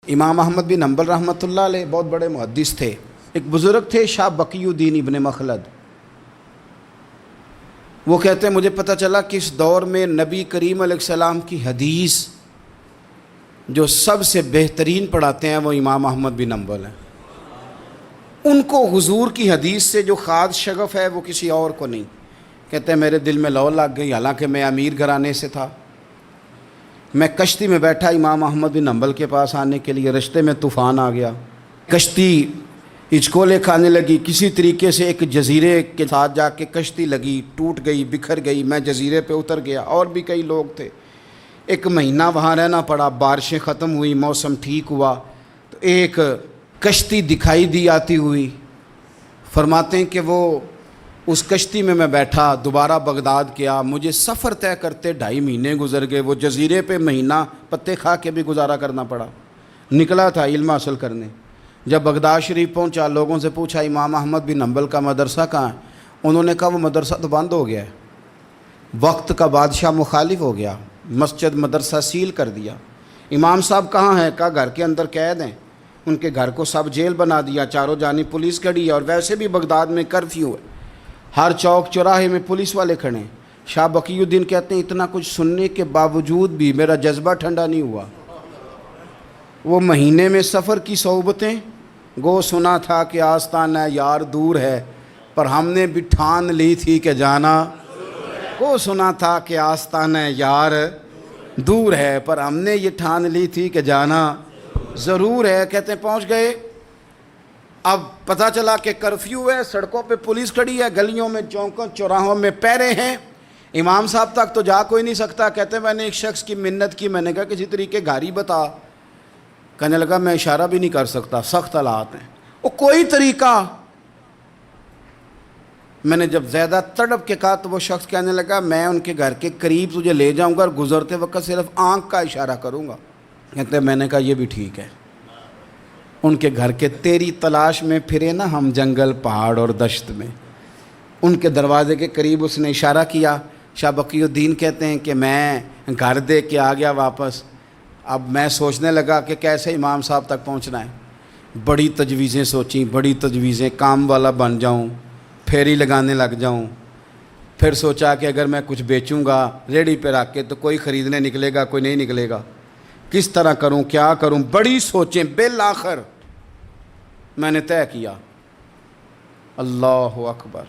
امام احمد بن حنبل رحمۃ اللہ علیہ بہت بڑے محدث تھے. ایک بزرگ تھے شاہ بقی الدین ابن مخلد. وہ کہتے ہیں مجھے پتہ چلا کہ اس دور میں نبی کریم علیہ السلام کی حدیث جو سب سے بہترین پڑھاتے ہیں وہ امام احمد بن حنبل ہیں. ان کو حضور کی حدیث سے جو خاص شغف ہے وہ کسی اور کو نہیں. کہتے ہیں میرے دل میں لو لگ گئی، حالانکہ میں امیر گھرانے سے تھا. میں کشتی میں بیٹھا امام احمد بن حنبل کے پاس آنے کے لیے، رستے میں طوفان آ گیا، کشتی ہچکولے کھانے لگی. کسی طریقے سے ایک جزیرے کے ساتھ جا کے کشتی لگی، ٹوٹ گئی، بکھر گئی. میں جزیرے پہ اتر گیا، اور بھی کئی لوگ تھے. 1 مہینہ وہاں رہنا پڑا. بارشیں ختم ہوئی، موسم ٹھیک ہوا تو ایک کشتی دکھائی دی آتی ہوئی. فرماتے ہیں کہ وہ اس کشتی میں بیٹھا، دوبارہ بغداد گیا. مجھے سفر طے کرتے 2.5 مہینے گزر گئے. وہ جزیرے پہ مہینہ پتے کھا کے بھی گزارا کرنا پڑا. نکلا تھا علم حاصل کرنے. جب بغداد شریف پہنچا، لوگوں سے پوچھا امام احمد بن حنبل کا مدرسہ کہاں ہے؟ انہوں نے کہا وہ مدرسہ تو بند ہو گیا ہے، وقت کا بادشاہ مخالف ہو گیا، مسجد مدرسہ سیل کر دیا. امام صاحب کہاں ہیں؟ کہا گھر کے اندر قید ہیں. ان کے گھر کو سب جیل بنا دیا، چاروں جانب پولیس کھڑی ہے، اور ویسے بھی بغداد میں کرفیو ہے، ہر چوک چوراہے میں پولیس والے کھڑے ہیں. شاہ بقی الدین کہتے ہیں اتنا کچھ سننے کے باوجود بھی میرا جذبہ ٹھنڈا نہیں ہوا. وہ مہینے میں سفر کی صحبتیں، گو سنا تھا کہ آستانہ یار دور ہے، پر ہم نے بھی ٹھان لی تھی کہ جانا. گو سنا تھا کہ آستانہ یار دور ہے، پر ہم نے یہ ٹھان لی تھی کہ جانا ضرور ہے. کہتے ہیں پہنچ گئے. اب پتہ چلا کہ کرفیو ہے، سڑکوں پہ پولیس کھڑی ہے، گلیوں میں چوکوں چوراہوں میں پہرے ہیں. امام صاحب تک تو جا کوئی نہیں سکتا. کہتے ہیں میں نے ایک شخص کی منت کی، میں نے کہا کسی طریقے گاڑی بتا. کہنے لگا میں اشارہ بھی نہیں کر سکتا، سخت حالات ہیں. وہ کوئی طریقہ. میں نے جب زیادہ تڑپ کے کہا تو وہ شخص کہنے لگا میں ان کے گھر کے قریب تجھے لے جاؤں گا اور گزرتے وقت صرف آنکھ کا اشارہ کروں گا. کہتے ہیں میں نے کہا یہ بھی ٹھیک ہے. ان کے گھر کے تیری تلاش میں پھرے نا ہم جنگل پہاڑ اور دشت میں. ان کے دروازے کے قریب اس نے اشارہ کیا. شاہ بقی الدین کہتے ہیں کہ میں گھر دے کے آ گیا واپس. اب میں سوچنے لگا کہ کیسے امام صاحب تک پہنچنا ہے. بڑی تجویزیں سوچیں، بڑی تجویزیں، کام والا بن جاؤں، پھیری لگانے لگ جاؤں. پھر سوچا کہ اگر میں کچھ بیچوں گا ریڑھی پہ رکھ کے تو کوئی خریدنے نکلے گا، کوئی نہیں نکلے گا. کس طرح کروں، کیا کروں، بڑی سوچیں. بالآخر میں نے طے کیا اللہ اکبر.